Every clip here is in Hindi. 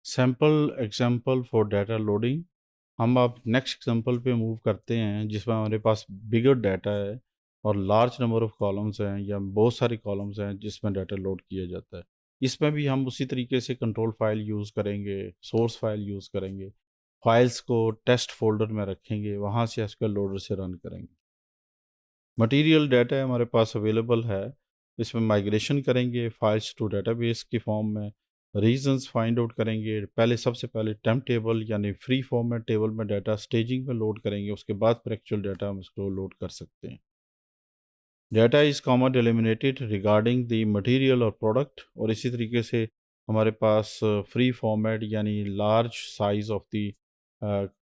Sample example for data loading. हम अब नेक्स्ट एग्जाम्पल पे मूव करते हैं जिसमें हमारे पास बिगर डाटा है और लार्ज नंबर ऑफ कॉलम्स हैं या बहुत सारे कॉलम्स हैं जिसमें डाटा लोड किया जाता है। इसमें भी हम उसी तरीके से कंट्रोल फाइल यूज़ करेंगे, सोर्स फाइल यूज़ करेंगे, फाइल्स को टेस्ट फोल्डर में रखेंगे, वहाँ से एसक्यूएल लोडर से रन करेंगे। मटेरियल डाटा हमारे पास अवेलेबल है, इसमें माइग्रेशन करेंगे फाइल्स टू डेटाबेस की फॉर्म में, रीजंस फाइंड आउट करेंगे। पहले सबसे पहले टेम्प टेबल यानी फ्री फॉर्मेट टेबल में डाटा स्टेजिंग में लोड करेंगे, उसके बाद फिर एक्चुअल डाटा हम इसको लोड कर सकते हैं। Data is comma delimited regarding the material और प्रोडक्ट, और इसी तरीके से हमारे पास फ्री फॉर्मेट यानी large size of the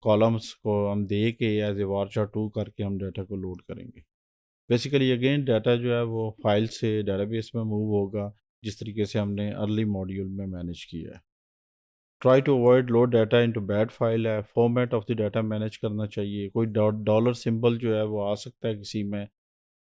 columns को हम दे के एज ए varchar2 करके हम डाटा को लोड करेंगे। बेसिकली अगेन डाटा जो है वो फाइल से डेटाबेस में मूव होगा, जिस तरीके से हमने अर्ली मॉड्यूल में मैनेज किया है। Try to avoid load data into bad file है, format of the data manage करना चाहिए। कोई डॉलर सिंबल जो है वो आ सकता है किसी में,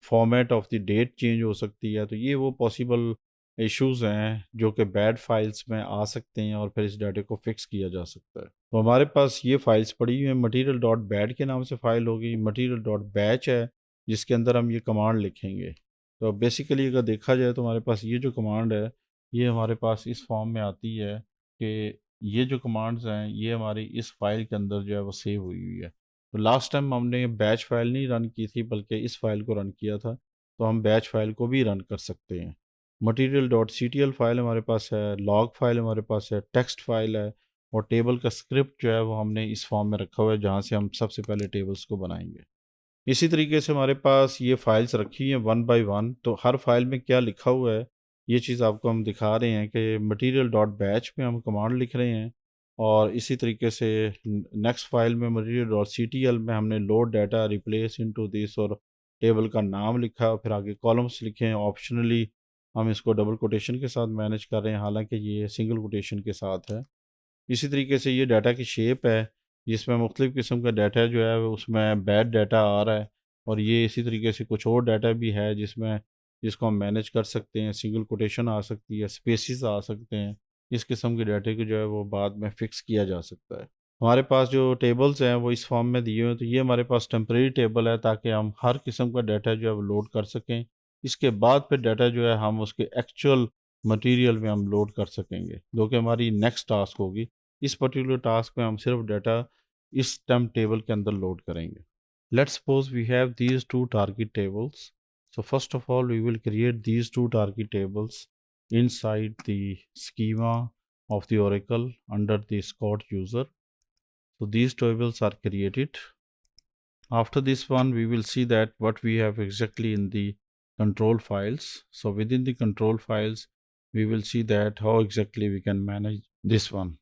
format of the date change हो सकती है, तो ये वो पॉसिबल इश्यूज हैं जो कि बैड फाइल्स में आ सकते हैं और फिर इस डाटे को फिक्स किया जा सकता है। तो हमारे पास ये फाइल्स पड़ी हुई हैं, मटीरियल डॉट बैड के नाम से फ़ाइल होगी, मटीरियल डॉट बैच है जिसके अंदर हम ये कमांड लिखेंगे। तो बेसिकली अगर देखा जाए तो हमारे पास ये जो कमांड है ये हमारे पास इस फॉर्म में आती है कि ये जो कमांड्स हैं ये हमारी इस फाइल के अंदर जो है वो सेव हुई हुई है। तो लास्ट टाइम हमने बैच फाइल नहीं रन की थी बल्कि इस फाइल को रन किया था, तो हम बैच फाइल को भी रन कर सकते हैं। Material dot C T L file हमारे पास है, लॉग फाइल हमारे पास है, टेक्स्ट फाइल है, और टेबल का स्क्रिप्ट जो है वो हमने इस फॉर्म में रखा हुआ है जहाँ से हम सबसे पहले टेबल्स को बनाएंगे। इसी तरीके से हमारे पास ये फाइल्स रखी हैं वन बाय वन, तो हर फाइल में क्या लिखा हुआ है ये चीज़ आपको हम दिखा रहे हैं कि मटेरियल डॉट बैच में हम कमांड लिख रहे हैं, और इसी तरीके से नेक्स्ट फाइल में material dot C T L में हमने load data replace into this और टेबल का नाम लिखा, फिर आगे कॉलम्स लिखे हैं। ऑप्शनली हम इसको डबल कोटेशन के साथ मैनेज कर रहे हैं, हालांकि ये सिंगल कोटेशन के साथ है। इसी तरीके से ये डाटा की शेप है जिसमें मुख्तलिफ़ किस्म का डाटा जो है उसमें बैड डाटा आ रहा है, और ये इसी तरीके से कुछ और डाटा भी है जिसको हम मैनेज कर सकते हैं। सिंगल कोटेशन आ सकती है, स्पेसिस आ सकते हैं। इस किस्म के डाटे को जो है वो बाद में फ़िक्स किया जा सकता है। हमारे पास जो टेबल्स हैं वो इस फॉर्म में दिए हुए हैं, तो ये हमारे पास टेम्परेरी टेबल है ताकि हम हर किस्म का डाटा जो है वो लोड कर सकें। इसके बाद फिर डाटा जो है हम उसके एक्चुअल मटेरियल में हम लोड कर सकेंगे, जो कि हमारी नेक्स्ट टास्क होगी। इस पर्टिकुलर टास्क में हम सिर्फ डाटा इस टेम्प टेबल के अंदर लोड करेंगे। Let's suppose we have these two target tables. So first of all, we will create these two target tables inside the schema of the Oracle under the Scott user. So these tables are created. After this one, we will see that what we have exactly in the control files. So within the control files, we will see that how exactly we can manage this one.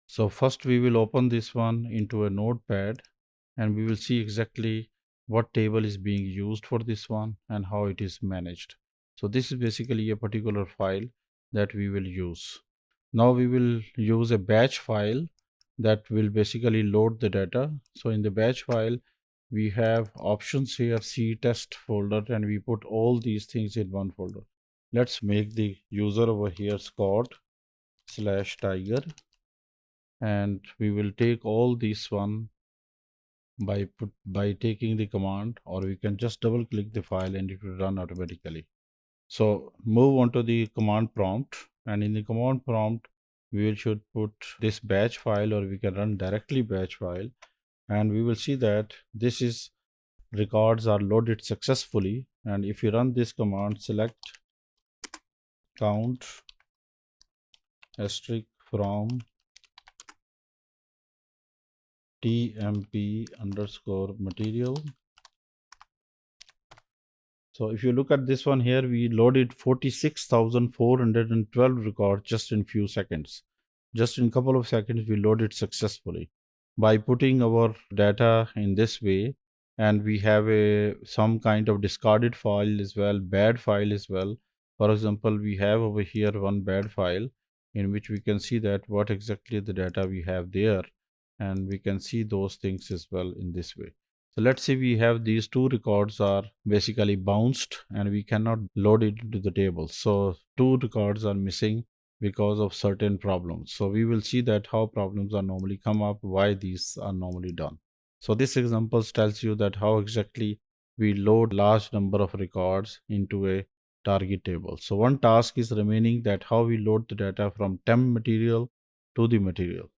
So first we will open this one into a notepad and we will see exactly what table is being used for this one and how it is managed. So this is basically a particular file that we will use. Now we will use a batch file that will basically load the data. So in the batch file, we have options here, C test folder, and we put all these things in one folder. Let's make the user over here Scott/tiger, and we will take all this one by taking the command, or we can just double click the file and it will run automatically. So move on to the command prompt, and in the command prompt we should put this batch file, or we can run directly batch file, and we will see that this is records are loaded successfully. And if you run this command, select count asterisk from tmp underscore material. So if you look at this one here, we loaded 46,412 records just in few seconds. Just in couple of seconds, we loaded successfully by putting our data in this way. And we have some kind of discarded file as well, bad file as well. For example, we have over here one bad file in which we can see that what exactly the data we have there, and we can see those things as well in this way. So let's say we have these two records are basically bounced and we cannot load it into the table. So two records are missing because of certain problems. So we will see that how problems are normally come up, why these are normally done. So this example tells you that how exactly we load large number of records into a target table. So one task is remaining, that how we load the data from temp material to the material.